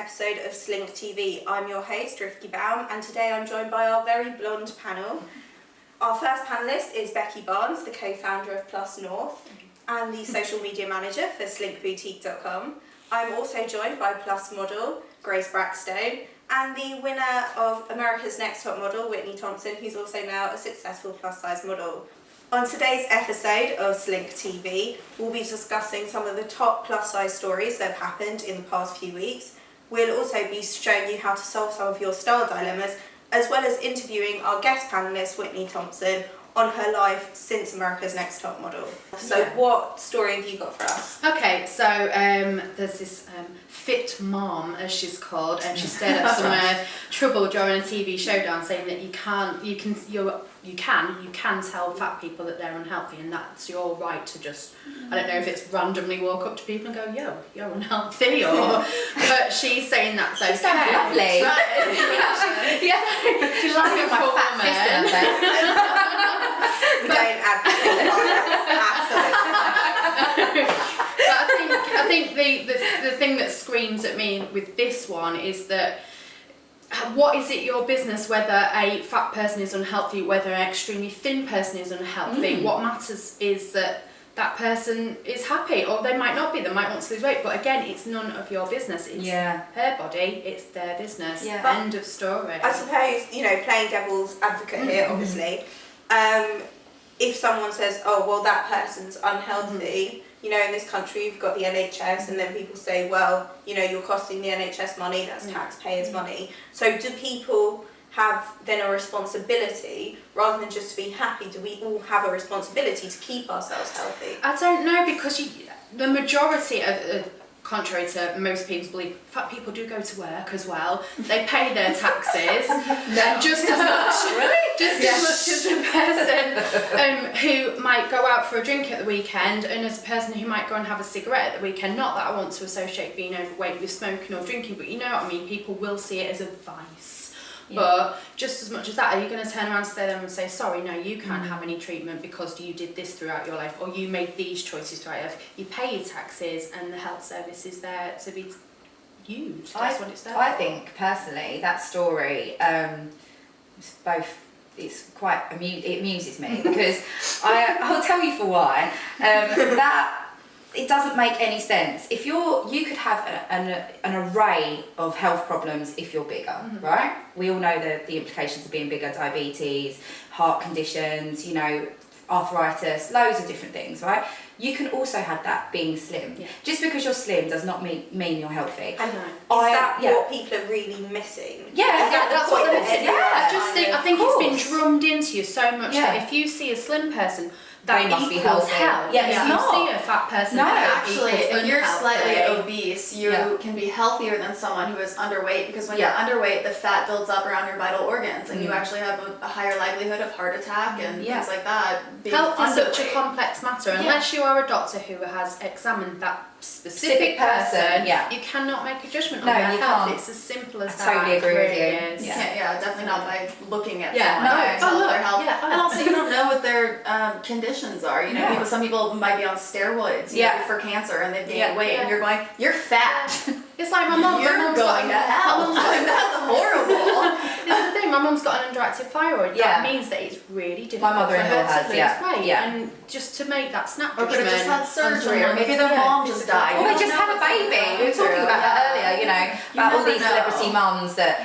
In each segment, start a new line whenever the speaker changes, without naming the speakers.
episode of SLiNK TV. I'm your host, Rifki Baum, and today I'm joined by our very blonde panel. Our first panellist is Becky Barnes, the co-founder of Plus North and the social media manager for slinkboutique.com. I'm also joined by Plus model, Grace Brackstone, and the winner of America's Next Top Model, Whitney Thompson, who's also now a successful plus-size model. On today's episode of SLiNK TV, we'll be discussing some of the top plus-size stories that have happened in the past few weeks. We'll also be showing you how to solve some of your style dilemmas, as well as interviewing our guest panellist, Whitney Thompson, on her life since America's Next Top Model. So what story have you got for us?
Okay, so there's this fit mom, as she's called, and she stirred up some trouble during a TV showdown, saying that you can tell fat people that they're unhealthy, and that's your right to just, I don't know if it's randomly walk up to people and go, yo, you're unhealthy, or, but she's saying that's okay.
She sounds lovely.
Right.
Yeah. She's like my fat sister.
We don't advocate
But I think the thing that screams at me with this one is that what is it your business whether a fat person is unhealthy, whether an extremely thin person is unhealthy? What matters is that that person is happy, or they might not be, they might want to lose weight, but again, it's none of your business. It's her body, it's their business. End of story.
I suppose, playing devil's advocate here, obviously, if someone says, oh, well, that person's unhealthy, in this country you've got the NHS, and then people say, well, you're costing the NHS money, that's taxpayers' money. So do people have then a responsibility, rather than just to be happy, do we all have a responsibility to keep ourselves healthy?
I don't know, because the majority of contrary to most people's belief, fat people do go to work as well. They pay their taxes, just as much as a person who might go out for a drink at the weekend, and as a person who might go and have a cigarette at the weekend. Not that I want to associate being overweight with smoking or drinking, but you know what I mean. People will see it as a vice. But just as much as that, are you going to turn around to them and say, sorry, no, you can't have any treatment because you did this throughout your life, or you made these choices throughout your life? You pay your taxes, and the health service is there to be used. That's what it's there
I
for.
think, personally, that story, it's quite, it amuses me, because I'll tell you for why. That it doesn't make any sense. If you could have an array of health problems if you're bigger, right? We all know the implications of being bigger: diabetes, heart conditions, arthritis, loads of different things, right? You can also have that being slim. Just because you're slim does not mean you're healthy.
I know. Is that what people are really missing?
That's what they're missing. I think it's been drummed into you so much that if you see a slim person, that
must be
equals
healthy.
health.
It's
If
not.
you see a fat person,
Actually, if you're
unhealthy.
slightly obese, you can be healthier than someone who is underweight, because when you're underweight, the fat builds up around your vital organs, and you actually have a higher likelihood of heart attack and things like that.
Health is such a complex matter. Unless you are a doctor who has examined that specific person, you cannot make a judgment on their health. Can't. It's as simple as that.
I totally agree with you.
Definitely not by looking at
someone
their health. And also, you don't know what their conditions are. Some people might be on steroids for cancer, and they've gained weight, and you're going, you're fat.
It's like my mum.
You're going to hell. That's horrible.
It's the thing. My mum's got an underactive thyroid. That means that it's really difficult
my mother-in-law
for her to lose weight.
And
just to make that snap
Or could
judgment.
have just had surgery, or maybe their mom just died.
Or they just had a baby. We were talking about that earlier, about all these celebrity mums that,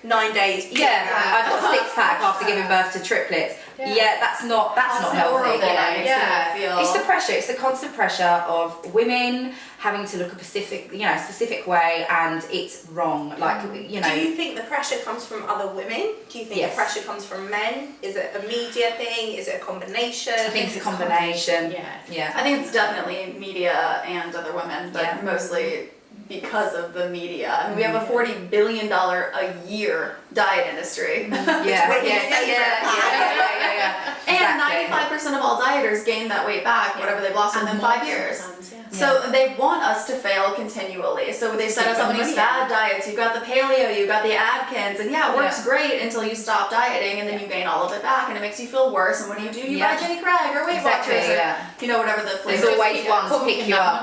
9 days.
I've got a six-pack after giving birth to triplets. That's not healthy. It's the pressure. It's the constant pressure of women having to look a specific way, and it's wrong. Do
you think the pressure comes from other women? Do you think the pressure comes from men? Is it a media thing? Is it a combination?
I think it's a combination.
I think it's definitely media and other women, but mostly because of the media. I mean, we have a $40 billion a year diet industry. And 95% of all dieters gain that weight back, whatever they've lost within 5 years. So they want us to fail continually. So they set us up on these fad diets. You've got the paleo, you've got the Atkins, and it works great until you stop dieting, and then you gain all of it back, and it makes you feel worse. And what do? You buy Jenny Craig or Weight Watchers, or whatever the flavor.
There's always one to pick you up.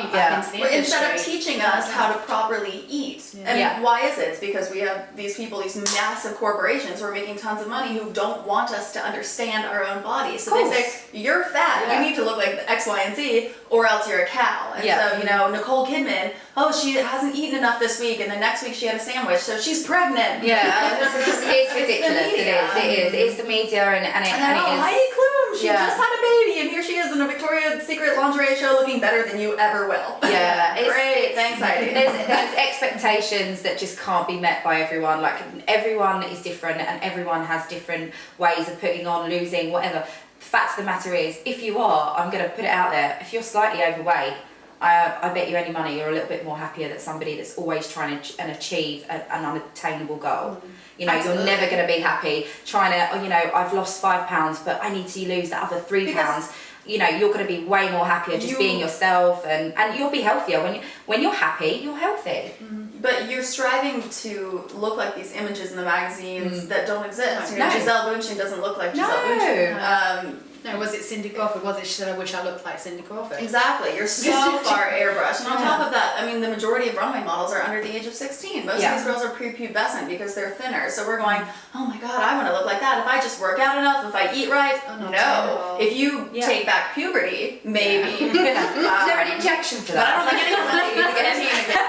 Instead of teaching us how to properly eat. And why is it? It's because we have these people, these massive corporations who are making tons of money who don't want us to understand our own bodies. So they say, you're fat, you need to look like X, Y, and Z, or else you're a cow. And so, Nicole Kidman, she hasn't eaten enough this week, and then next week she had a sandwich, so she's pregnant.
It's ridiculous. It is. It's the media, and it is.
Heidi Klum, she just had a baby, and here she is in a Victoria's Secret lingerie show looking better than you ever will.
Great.
Thanks, Heidi.
There's expectations that just can't be met by everyone. Like, everyone is different, and everyone has different ways of putting on, losing, whatever. The fact of the matter is, if you are, I'm going to put it out there, if you're slightly overweight, I bet you any money you're a little bit more happier than somebody that's always trying to achieve an unattainable goal. You're never going to be happy trying to, I've lost 5 pounds, but I need to lose that other 3 pounds. You're going to be way more happier just being yourself, and you'll be healthier. When you're happy, you're healthy.
But you're striving to look like these images in the magazines that don't exist. Giselle Bündchen doesn't look like Giselle Bündchen.
No, was it Cindy Crawford? Was it she said, I wish I looked like Cindy Crawford?
Exactly. You're so far airbrushed. And on top of that, the majority of runway models are under the age of 16. Most of these girls are prepubescent because they're thinner. So we're going, oh my God, I want to look like that. If I just work out enough, if I eat right. No. If you take back puberty, maybe.
Is there an injection for that?
But I don't think anyone wants you to get a teen again.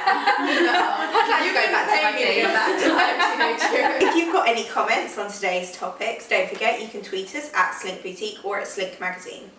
You go back to my teen.
If you've got any comments on today's topics, don't forget you can tweet us at SLiNK Boutique or at SLiNK Magazine.